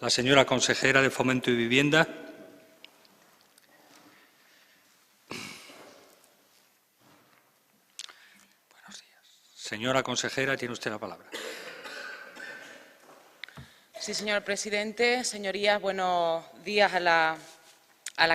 La señora consejera de Fomento y Vivienda. Buenos días. Señora consejera, tiene usted la palabra. Sí, señor presidente. Señorías, buenos días a la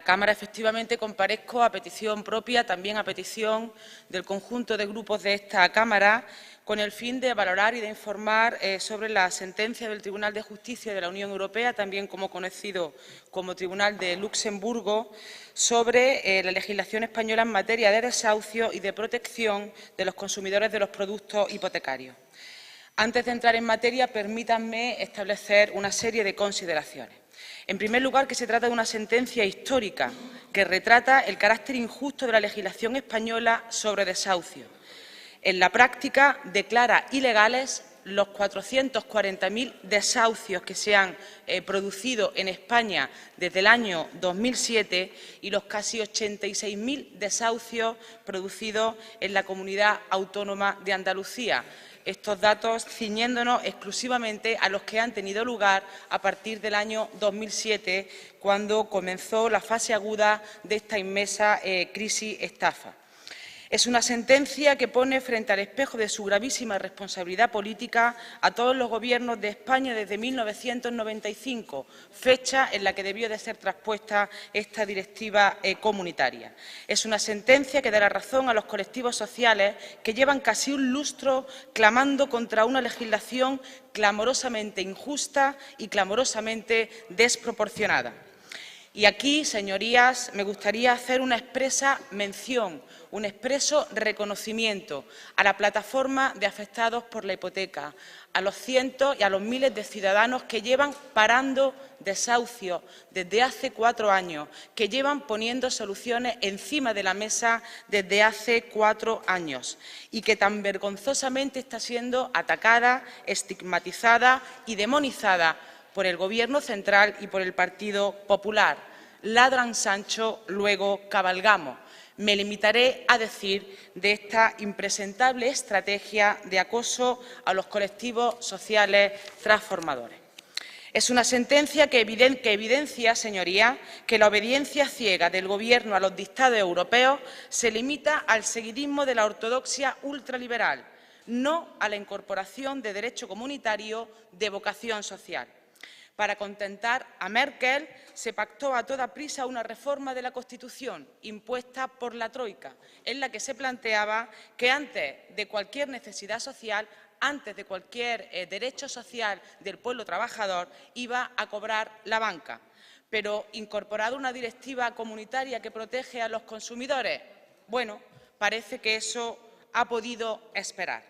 Cámara. Efectivamente, comparezco a petición propia, también a petición del conjunto de grupos de esta Cámara, con el fin de valorar y de informar sobre la sentencia del Tribunal de Justicia de la Unión Europea, también como conocido como Tribunal de Luxemburgo, sobre la legislación española en materia de desahucio y de protección de los consumidores de los productos hipotecarios. Antes de entrar en materia, permítanme establecer una serie de consideraciones. En primer lugar, que se trata de una sentencia histórica que retrata el carácter injusto de la legislación española sobre desahucio. En la práctica, declara ilegales los 440.000 desahucios que se han producido en España desde el año 2007 y los casi 86.000 desahucios producidos en la Comunidad Autónoma de Andalucía. Estos datos ciñéndonos exclusivamente a los que han tenido lugar a partir del año 2007, cuando comenzó la fase aguda de esta inmensa crisis estafa. Es una sentencia que pone frente al espejo de su gravísima responsabilidad política a todos los gobiernos de España desde 1995, fecha en la que debió de ser traspuesta esta directiva comunitaria. Es una sentencia que dará razón a los colectivos sociales que llevan casi un lustro clamando contra una legislación clamorosamente injusta y clamorosamente desproporcionada. Y aquí, señorías, me gustaría hacer una expresa mención, un expreso reconocimiento a la plataforma de afectados por la hipoteca, a los cientos y a los miles de ciudadanos que llevan parando desahucios desde hace 4 años, que llevan poniendo soluciones encima de la mesa desde hace 4 años y que tan vergonzosamente está siendo atacada, estigmatizada y demonizada por el Gobierno central y por el Partido Popular. Ladran Sancho, luego cabalgamos. Me limitaré a decir de esta impresentable estrategia de acoso a los colectivos sociales transformadores. Es una sentencia que evidencia, señorías, que la obediencia ciega del Gobierno a los dictados europeos se limita al seguidismo de la ortodoxia ultraliberal, no a la incorporación de derecho comunitario de vocación social. Para contentar a Merkel, se pactó a toda prisa una reforma de la Constitución impuesta por la Troika, en la que se planteaba que antes de cualquier necesidad social, antes de cualquier derecho social del pueblo trabajador, iba a cobrar la banca. Pero incorporar una directiva comunitaria que protege a los consumidores, bueno, parece que eso ha podido esperar.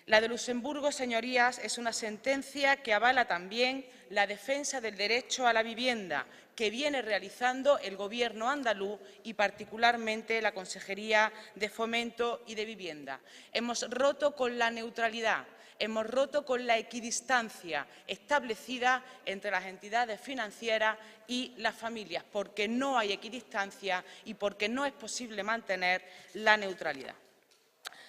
La de Luxemburgo, señorías, es una sentencia que avala también la defensa del derecho a la vivienda que viene realizando el Gobierno andaluz y particularmente la Consejería de Fomento y de Vivienda. Hemos roto con la neutralidad, hemos roto con la equidistancia establecida entre las entidades financieras y las familias, porque no hay equidistancia y porque no es posible mantener la neutralidad.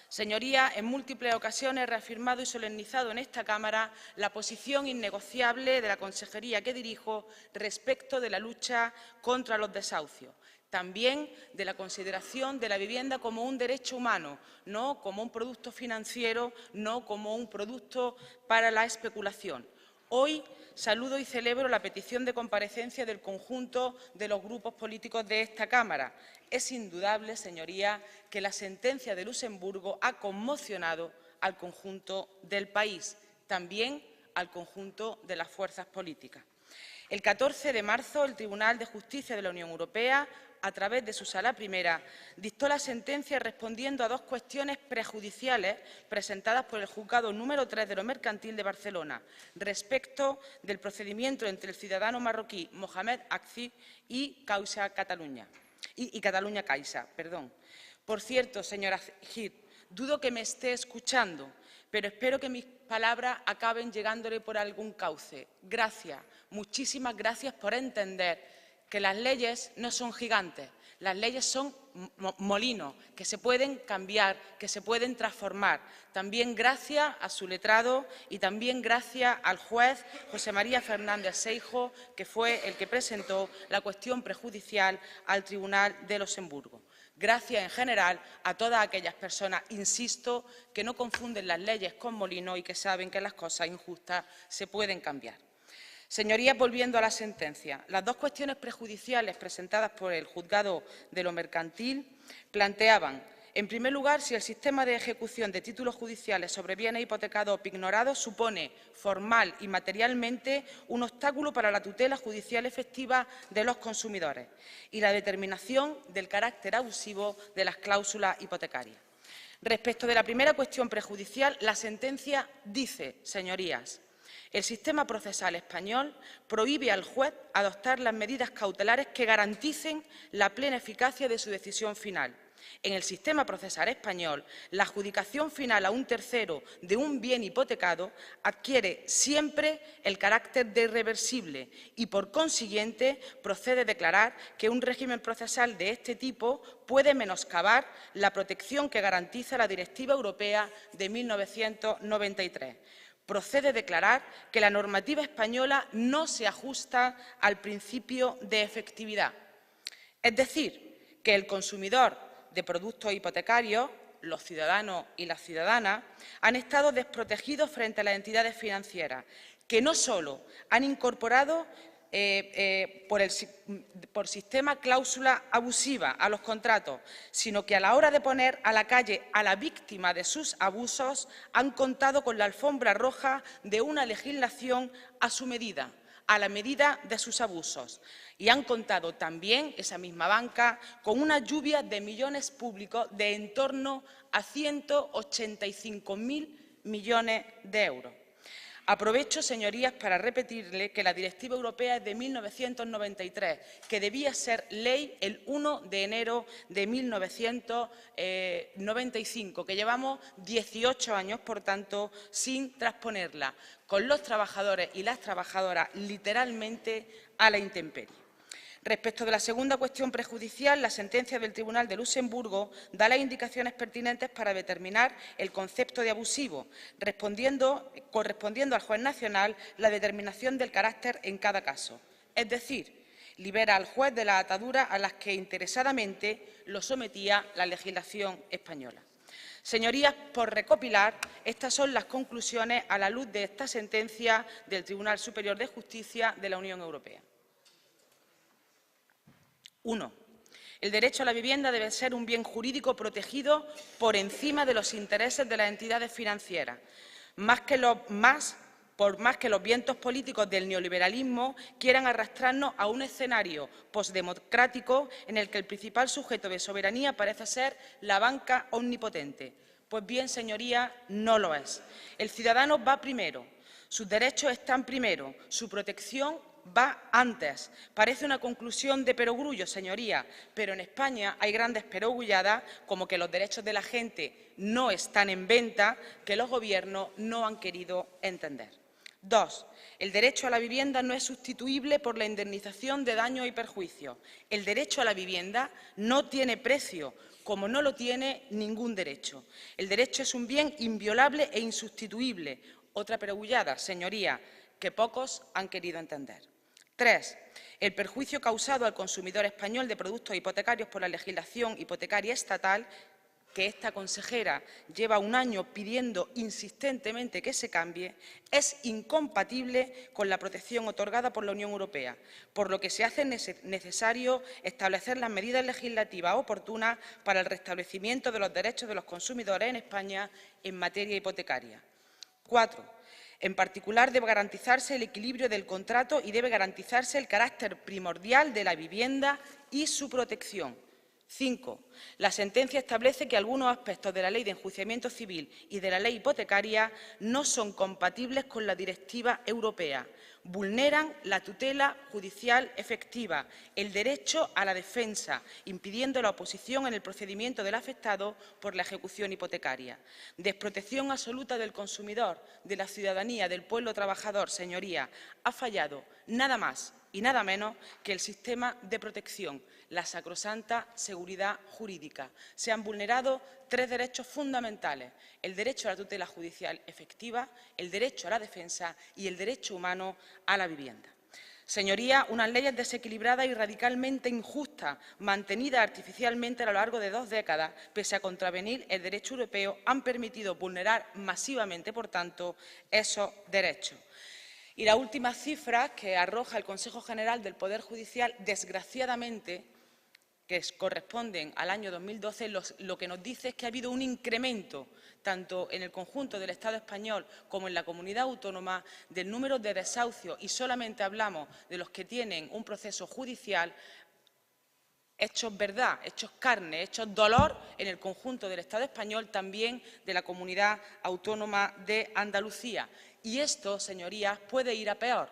Señorías, en múltiples ocasiones he reafirmado y solemnizado en esta Cámara la posición innegociable de la consejería que dirijo respecto de la lucha contra los desahucios. También de la consideración de la vivienda como un derecho humano, no como un producto financiero, no como un producto para la especulación. Hoy saludo y celebro la petición de comparecencia del conjunto de los grupos políticos de esta Cámara. Es indudable, señorías, que la sentencia de Luxemburgo ha conmocionado al conjunto del país, también al conjunto de las fuerzas políticas. El 14 de marzo, el Tribunal de Justicia de la Unión Europea, a través de su Sala Primera, dictó la sentencia respondiendo a 2 cuestiones prejudiciales presentadas por el Juzgado número 3 de lo Mercantil de Barcelona, respecto del procedimiento entre el ciudadano marroquí Mohamed Akfi y Catalunya Caixa. Por cierto, señora Gil, dudo que me esté escuchando, pero espero que mis palabras acaben llegándole por algún cauce. Gracias, muchísimas gracias por entender que las leyes no son gigantes, Las leyes son molinos que se pueden cambiar, que se pueden transformar. También gracias a su letrado y también gracias al juez José María Fernández Seijo, que fue el que presentó la cuestión prejudicial al Tribunal de Luxemburgo. Gracias en general a todas aquellas personas, insisto, que no confunden las leyes con molinos y que saben que las cosas injustas se pueden cambiar. Señorías, volviendo a la sentencia, las dos cuestiones prejudiciales presentadas por el Juzgado de lo Mercantil planteaban, en primer lugar, si el sistema de ejecución de títulos judiciales sobre bienes hipotecados o pignorados supone formal y materialmente un obstáculo para la tutela judicial efectiva de los consumidores y la determinación del carácter abusivo de las cláusulas hipotecarias. Respecto de la primera cuestión prejudicial, la sentencia dice, señorías, el sistema procesal español prohíbe al juez adoptar las medidas cautelares que garanticen la plena eficacia de su decisión final. En el sistema procesal español, la adjudicación final a un tercero de un bien hipotecado adquiere siempre el carácter de irreversible y, por consiguiente, procede declarar que un régimen procesal de este tipo puede menoscabar la protección que garantiza la Directiva Europea de 1993. Procede declarar que la normativa española no se ajusta al principio de efectividad. Es decir, que el consumidor de productos hipotecarios, los ciudadanos y las ciudadanas, han estado desprotegidos frente a las entidades financieras, que no solo han incorporado por sistema cláusula abusiva a los contratos, sino que a la hora de poner a la calle a la víctima de sus abusos han contado con la alfombra roja de una legislación a su medida, a la medida de sus abusos. Y han contado también, esa misma banca, con una lluvia de millones públicos de en torno a 185.000 millones de euros. Aprovecho, señorías, para repetirle que la Directiva Europea es de 1993, que debía ser ley el 1 de enero de 1995, que llevamos 18 años, por tanto, sin transponerla, con los trabajadores y las trabajadoras literalmente a la intemperie. Respecto de la segunda cuestión prejudicial, la sentencia del Tribunal de Luxemburgo da las indicaciones pertinentes para determinar el concepto de abusivo, correspondiendo al juez nacional la determinación del carácter en cada caso. Es decir, libera al juez de las ataduras a las que interesadamente lo sometía la legislación española. Señorías, por recopilar, estas son las conclusiones a la luz de esta sentencia del Tribunal Superior de Justicia de la Unión Europea. 1. El derecho a la vivienda debe ser un bien jurídico protegido por encima de los intereses de las entidades financieras, por más que los vientos políticos del neoliberalismo quieran arrastrarnos a un escenario postdemocrático en el que el principal sujeto de soberanía parece ser la banca omnipotente. Pues bien, señorías, no lo es. El ciudadano va primero, sus derechos están primero, su protección va antes. Parece una conclusión de perogrullo, señoría, pero en España hay grandes perogulladas como que los derechos de la gente no están en venta, que los gobiernos no han querido entender. 2. El derecho a la vivienda no es sustituible por la indemnización de daños y perjuicios. El derecho a la vivienda no tiene precio, como no lo tiene ningún derecho. El derecho es un bien inviolable e insustituible. Otra perogullada, señoría, que pocos han querido entender. 3. El perjuicio causado al consumidor español de productos hipotecarios por la legislación hipotecaria estatal, que esta consejera lleva un año pidiendo insistentemente que se cambie, es incompatible con la protección otorgada por la Unión Europea, por lo que se hace necesario establecer las medidas legislativas oportunas para el restablecimiento de los derechos de los consumidores en España en materia hipotecaria. 4. En particular, debe garantizarse el equilibrio del contrato y debe garantizarse el carácter primordial de la vivienda y su protección. 5. La sentencia establece que algunos aspectos de la Ley de Enjuiciamiento Civil y de la Ley Hipotecaria no son compatibles con la Directiva Europea. Vulneran la tutela judicial efectiva, el derecho a la defensa, impidiendo la oposición en el procedimiento del afectado por la ejecución hipotecaria. Desprotección absoluta del consumidor, de la ciudadanía, del pueblo trabajador, señoría. Ha fallado nada más y nada menos que el sistema de protección, la sacrosanta seguridad jurídica. Se han vulnerado 3 derechos fundamentales: el derecho a la tutela judicial efectiva, el derecho a la defensa y el derecho humano a la vivienda. Señorías, unas leyes desequilibradas y radicalmente injustas, mantenidas artificialmente a lo largo de 2 décadas, pese a contravenir el derecho europeo, han permitido vulnerar masivamente, por tanto, esos derechos. Y las últimas cifras que arroja el Consejo General del Poder Judicial, desgraciadamente, que corresponden al año 2012, lo que nos dice es que ha habido un incremento, tanto en el conjunto del Estado español como en la comunidad autónoma, del número de desahucios, y solamente hablamos de los que tienen un proceso judicial, hechos verdad, hechos carne, hechos dolor en el conjunto del Estado español, también de la comunidad autónoma de Andalucía. Y esto, señorías, puede ir a peor.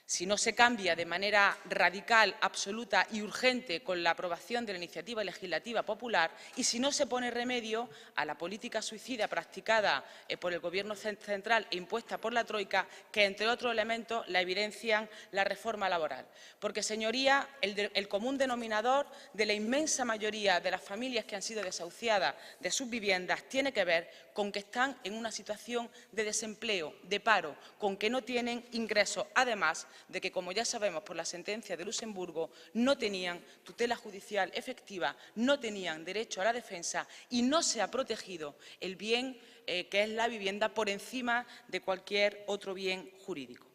Si no se cambia de manera radical, absoluta y urgente con la aprobación de la iniciativa legislativa popular, y si no se pone remedio a la política suicida practicada por el Gobierno central e impuesta por la troika, que, entre otros elementos, la evidencian la reforma laboral. Porque, señorías, el común denominador de la inmensa mayoría de las familias que han sido desahuciadas de sus viviendas tiene que ver con que están en una situación de desempleo, de paro, con que no tienen ingresos, además de que, como ya sabemos por la sentencia de Luxemburgo, no tenían tutela judicial efectiva, no tenían derecho a la defensa y no se ha protegido el bien que es la vivienda por encima de cualquier otro bien jurídico.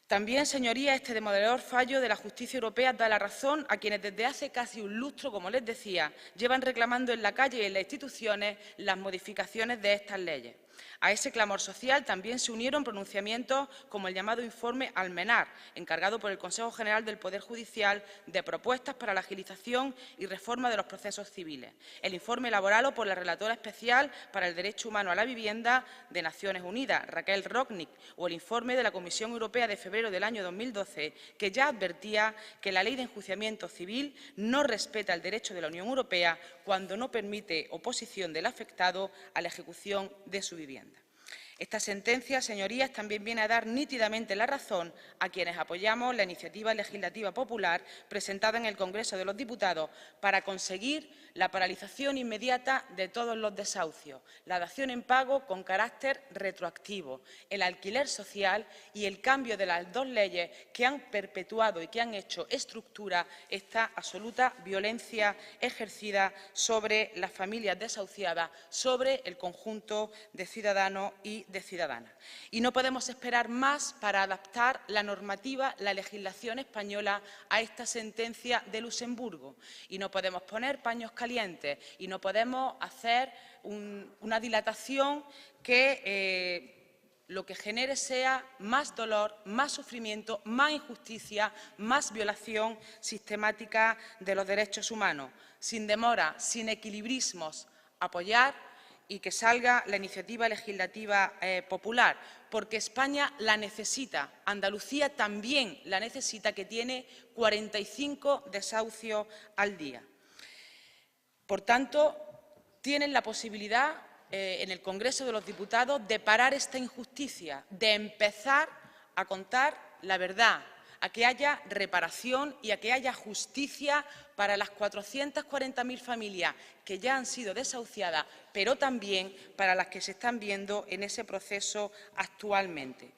También, señorías, este demoledor fallo de la justicia europea da la razón a quienes desde hace casi un lustro, como les decía, llevan reclamando en la calle y en las instituciones las modificaciones de estas leyes. A ese clamor social también se unieron pronunciamientos como el llamado informe Almenar, encargado por el Consejo General del Poder Judicial de propuestas para la agilización y reforma de los procesos civiles, el informe elaborado por la relatora especial para el derecho humano a la vivienda de Naciones Unidas, Raquel Rognick, o el informe de la Comisión Europea de febrero del año 2012, que ya advertía que la Ley de Enjuiciamiento Civil no respeta el derecho de la Unión Europea cuando no permite oposición del afectado a la ejecución de su vivienda. Esta sentencia, señorías, también viene a dar nítidamente la razón a quienes apoyamos la iniciativa legislativa popular presentada en el Congreso de los Diputados para conseguir la paralización inmediata de todos los desahucios, la dación en pago con carácter retroactivo, el alquiler social y el cambio de las 2 leyes que han perpetuado y que han hecho estructura esta absoluta violencia ejercida sobre las familias desahuciadas, sobre el conjunto de ciudadanos y de ciudadanas. Y no podemos esperar más para adaptar la normativa, la legislación española a esta sentencia de Luxemburgo. Y no podemos poner paños calientes y no podemos hacer una dilatación que lo que genere sea más dolor, más sufrimiento, más injusticia, más violación sistemática de los derechos humanos. Sin demora, sin equilibrismos, apoyar y que salga la iniciativa legislativa popular, porque España la necesita, Andalucía también la necesita, que tiene 45 desahucios al día. Por tanto, tienen la posibilidad en el Congreso de los Diputados de parar esta injusticia, de empezar a contar la verdad, a que haya reparación y a que haya justicia para las 440.000 familias que ya han sido desahuciadas, pero también para las que se están viendo en ese proceso actualmente.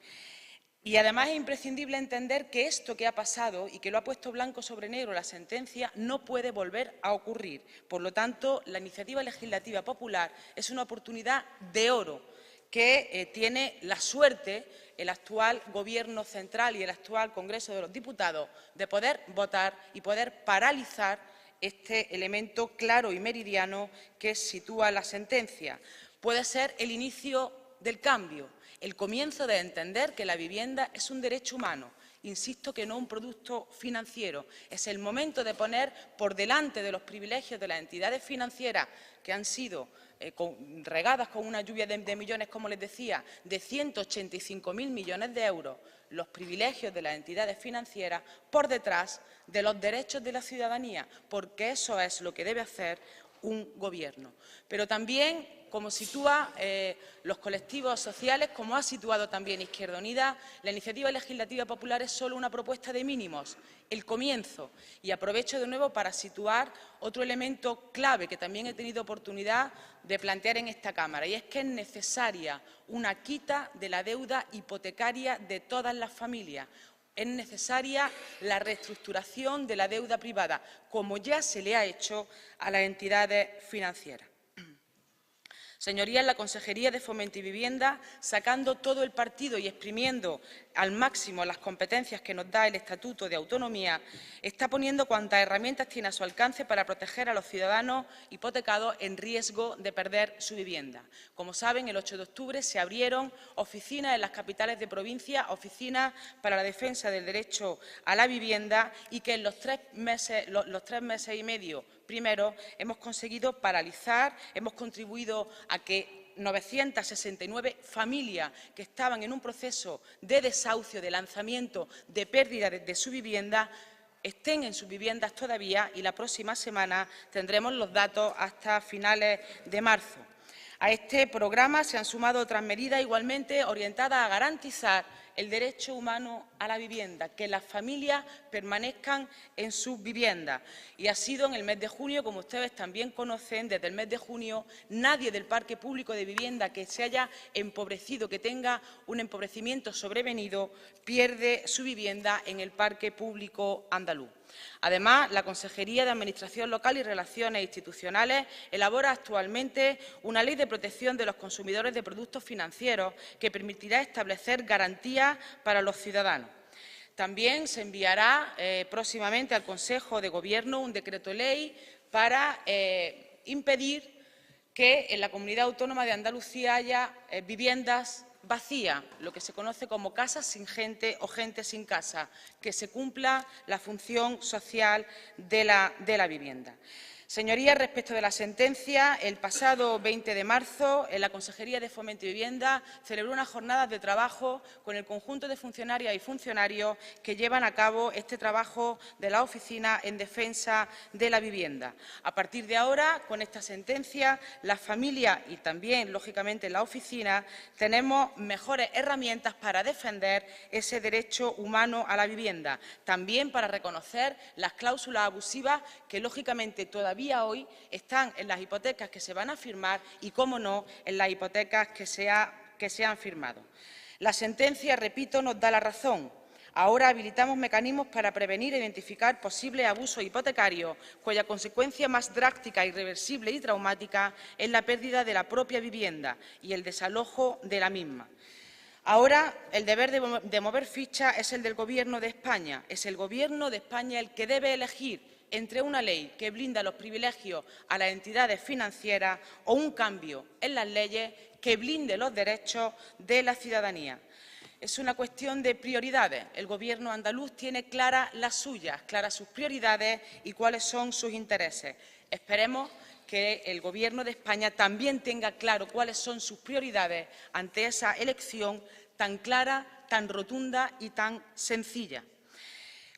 Y además es imprescindible entender que esto que ha pasado y que lo ha puesto blanco sobre negro la sentencia no puede volver a ocurrir. Por lo tanto, la iniciativa legislativa popular es una oportunidad de oro que tiene la suerte el actual Gobierno central y el actual Congreso de los Diputados de poder votar y poder paralizar este elemento claro y meridiano que sitúa la sentencia. Puede ser el inicio del cambio, el comienzo de entender que la vivienda es un derecho humano. Insisto que no un producto financiero. Es el momento de poner por delante de los privilegios de las entidades financieras que han sido regadas con una lluvia de millones, como les decía, de 185.000 millones de euros, los privilegios de las entidades financieras por detrás de los derechos de la ciudadanía, porque eso es lo que debe hacer un Gobierno. Pero también, como sitúa los colectivos sociales, como ha situado también Izquierda Unida, la iniciativa legislativa popular es solo una propuesta de mínimos, el comienzo. Y aprovecho de nuevo para situar otro elemento clave que también he tenido oportunidad de plantear en esta Cámara, y es que es necesaria una quita de la deuda hipotecaria de todas las familias. Es necesaria la reestructuración de la deuda privada, como ya se le ha hecho a las entidades financieras. Señorías, la Consejería de Fomento y Vivienda, sacando todo el partido y exprimiendo al máximo las competencias que nos da el Estatuto de Autonomía, está poniendo cuantas herramientas tiene a su alcance para proteger a los ciudadanos hipotecados en riesgo de perder su vivienda. Como saben, el 8 de octubre se abrieron oficinas en las capitales de provincia, oficinas para la defensa del derecho a la vivienda, y que en los 3 meses y medio primero hemos conseguido paralizar, hemos contribuido a que 969 familias que estaban en un proceso de desahucio, de lanzamiento, de pérdida de su vivienda, estén en sus viviendas todavía, y la próxima semana tendremos los datos hasta finales de marzo. A este programa se han sumado otras medidas igualmente orientadas a garantizar el derecho humano a la vivienda, que las familias permanezcan en sus viviendas. Y ha sido en el mes de junio, como ustedes también conocen, desde el mes de junio, nadie del parque público de vivienda que se haya empobrecido, que tenga un empobrecimiento sobrevenido, pierde su vivienda en el parque público andaluz. Además, la Consejería de Administración Local y Relaciones Institucionales elabora actualmente una ley de protección de los consumidores de productos financieros que permitirá establecer garantías para los ciudadanos. También se enviará próximamente al Consejo de Gobierno un decreto ley para impedir que en la Comunidad Autónoma de Andalucía haya viviendas vacía, lo que se conoce como casas sin gente o gente sin casa, que se cumpla la función social de la vivienda. Señorías, respecto de la sentencia, el pasado 20 de marzo, la Consejería de Fomento y Vivienda celebró unas jornadas de trabajo con el conjunto de funcionarias y funcionarios que llevan a cabo este trabajo de la Oficina en defensa de la vivienda. A partir de ahora, con esta sentencia, las familias y también, lógicamente, la oficina, tenemos mejores herramientas para defender ese derecho humano a la vivienda, también para reconocer las cláusulas abusivas que, lógicamente, todavía hoy están en las hipotecas que se van a firmar y, cómo no, en las hipotecas que se han firmado. La sentencia, repito, nos da la razón. Ahora habilitamos mecanismos para prevenir e identificar posibles abusos hipotecarios, cuya consecuencia más drástica, irreversible y traumática es la pérdida de la propia vivienda y el desalojo de la misma. Ahora el deber de mover ficha es el del Gobierno de España. Es el Gobierno de España el que debe elegir entre una ley que blinda los privilegios a las entidades financieras o un cambio en las leyes que blinde los derechos de la ciudadanía. Es una cuestión de prioridades. El Gobierno andaluz tiene claras las suyas, claras sus prioridades y cuáles son sus intereses. Esperemos que el Gobierno de España también tenga claro cuáles son sus prioridades ante esa elección tan clara, tan rotunda y tan sencilla.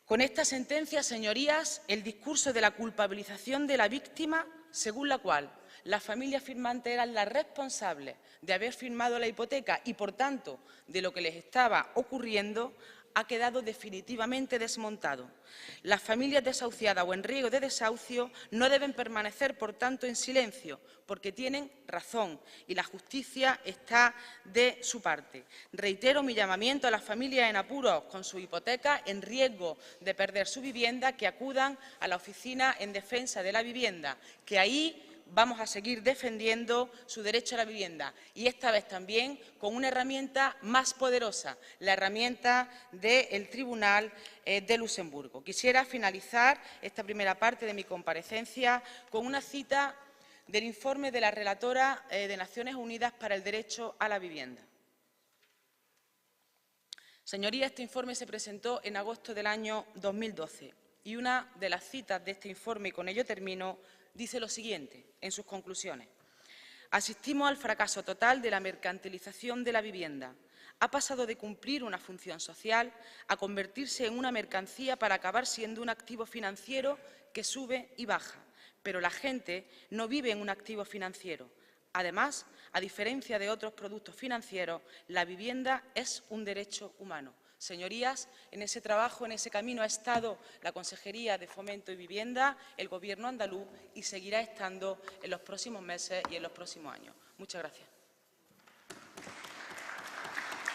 Con esta sentencia, señorías, el discurso de la culpabilización de la víctima, según la cual las familias firmantes eran las responsables de haber firmado la hipoteca y, por tanto, de lo que les estaba ocurriendo, ha quedado definitivamente desmontado. Las familias desahuciadas o en riesgo de desahucio no deben permanecer, por tanto, en silencio, porque tienen razón y la justicia está de su parte. Reitero mi llamamiento a las familias en apuros con su hipoteca, en riesgo de perder su vivienda, que acudan a la Oficina en Defensa de la Vivienda, que ahí vamos a seguir defendiendo su derecho a la vivienda, y esta vez también con una herramienta más poderosa, la herramienta del Tribunal de Luxemburgo. Quisiera finalizar esta primera parte de mi comparecencia con una cita del informe de la relatora de Naciones Unidas para el Derecho a la Vivienda. Señorías, este informe se presentó en agosto del año 2012 y una de las citas de este informe, y con ello termino, dice lo siguiente en sus conclusiones. Asistimos al fracaso total de la mercantilización de la vivienda. Ha pasado de cumplir una función social a convertirse en una mercancía para acabar siendo un activo financiero que sube y baja. pero la gente no vive en un activo financiero. Además, a diferencia de otros productos financieros, la vivienda es un derecho humano. Señorías, en ese trabajo, en ese camino ha estado la Consejería de Fomento y Vivienda, el Gobierno andaluz y seguirá estando en los próximos meses y en los próximos años. Muchas gracias.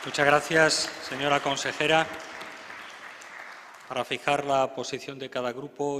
Muchas gracias, señora consejera. Para fijar la posición de cada grupo.